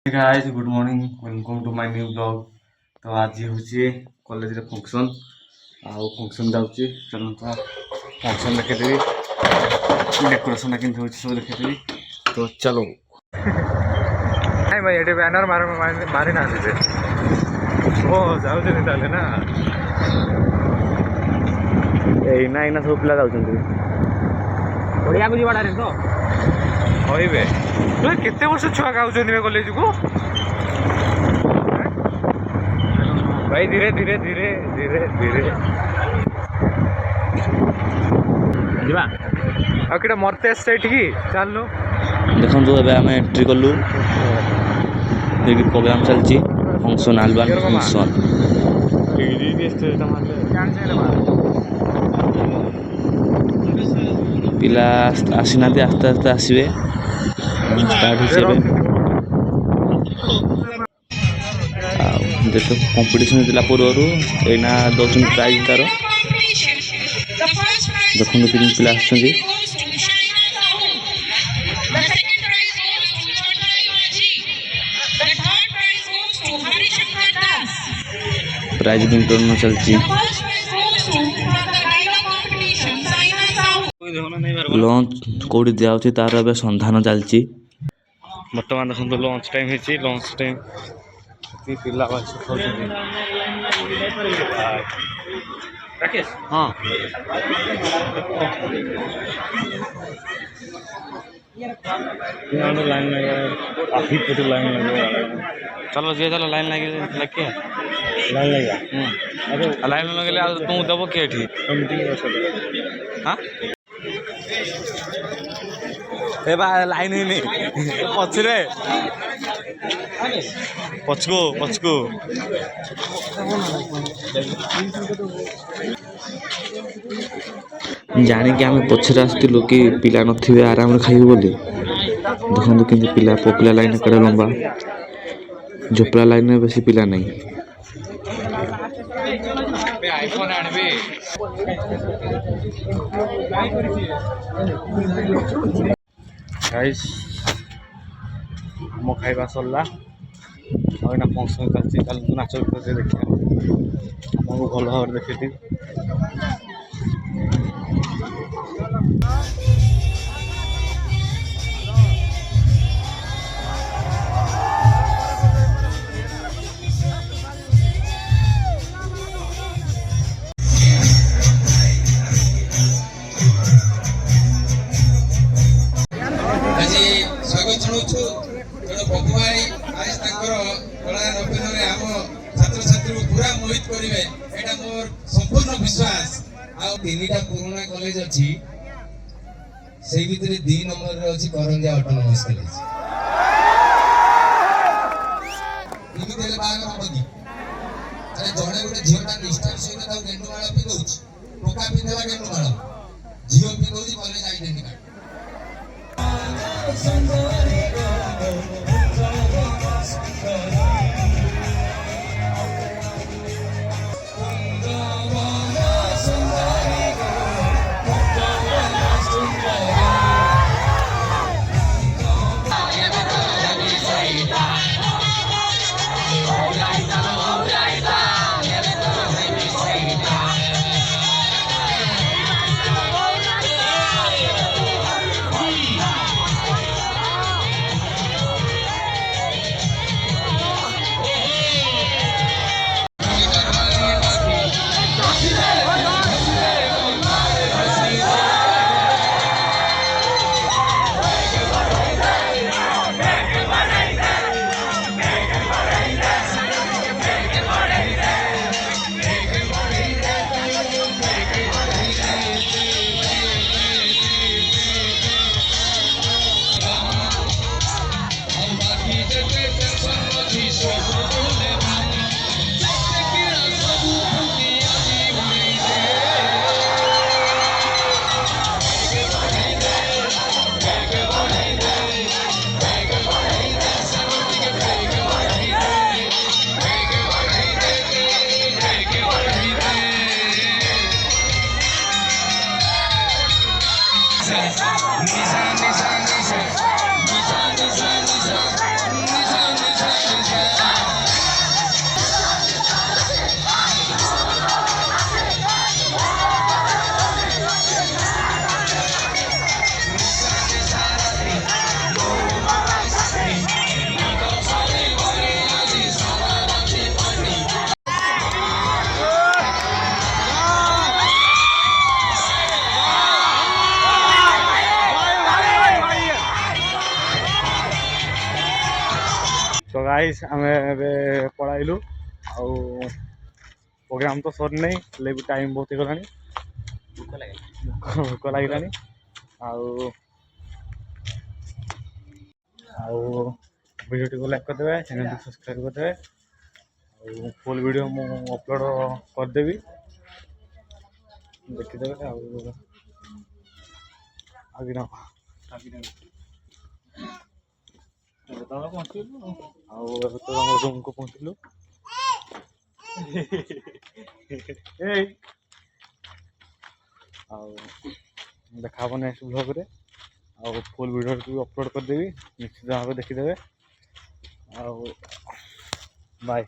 Hey guys, good morning. Welcome to my new vlog. तो आज हूँ कॉलेज रे फंक्शन आउ फंक्शन जाऊँगी चलो तो फंक्शन देखेदेवी डेकोरेशन केमती होची सब देखेदेवी तो चलो नहीं भाई ये बैनर मारी ना आसी ओ जाऊ ताले ना एना एना सब पिला जाउछन्ती ओडिया को जीवाडा रे तो होइबे तू केते वर्ष छुआ गाउछन्ती बे कॉलेज को भाई धीरे धीरे धीरे धीरे धीरे जीवा आ किटा मरते सेट की चलनु देखंतु एबे आमे एंट्री करलु देखि प्रोग्राम चलची फंक्शन आलबान फंक्शन पिला आसीना आस्ते आस्ते आसबे स्टार्ट होइबे देखो कंपटीशन दिला पूर्व एना दौन प्राइज तार देखो कि पिला आसुँगी प्राइज विंटर्न चलती लंच कौटी दिया तार संधान चलती बर्तमान देखो लंच टाइम है लंच टाइम पिला हाँ लाइन लगे लाइन लगे चलो जी चलो लाइन लगे लगे लाइन लगे लाइन लगे तुम दब किए हाँ ए बा लाइन ही नहीं पछरे पछको पछको जानी कि आम पछरे आसलु कि पिला नथिबे आराम खाइबे बोली देखो कि पिला पपिला लाइन कड़े लंबा झोपला लाइन में बेसी पिला नहीं आईफोन आनबे गाइस मो खाइबा सरला और फंक्शन चलती कल नाच देखिए आमको भल भाव देखी संपूर्ण विश्वास तीनटा पुराना कॉलेज अच्छी से भितर 2 नंबर रे अछि करंजा ऑटोनोमस कॉलेज इमितेले बागर होगी अरे जणे गोटे झियोटा निष्ठार सहित ताऊ गेंडू माला पि दउछि टोका पि देला गेंडू माला झियो पि दउछि कॉलेज आइडेंटिटी कार्ड ଗାଇସ୍ ଆମେ ଏବେ ପଳାଇଲୁ ଆଉ ପ୍ରୋଗ୍ରାମ ତ ସରିନାହିଁ ହେଲେ ବି ଟାଇମ୍ ବହୁତ ହେଇଗଲାଣି ଭୋକ ଲାଗିଲାଣି ଆଉ ଭିଡ଼ିଓଟିକୁ ଲାଇକ୍ କରିଦେବେ ଚ୍ୟାନେଲକୁ ସବସ୍କ୍ରାଇବ୍ କରିଦେବେ ଆଉ ଫୁଲ୍ ଭିଡ଼ିଓ ମୁଁ ଅପଲୋଡ଼ କରିଦେବି ଦେଖିଦେବେ ଆଉ କିନା ଆଉ ଏବେ ତ ଆମ ରୁମ୍କୁ ପହଞ୍ଚିଲୁ ଆଉ ଦେଖା ହେବ ନେକ୍ସଟ ବ୍ଲଗ୍ରେ ଆଉ ଫୁଲ୍ ଭିଡ଼ିଓଟି ବି ଅପଲୋଡ଼ କରିଦେବି ନିଶ୍ଚିତ ଭାବେ ଦେଖିଦେବେ ଆଉ ବାଏ।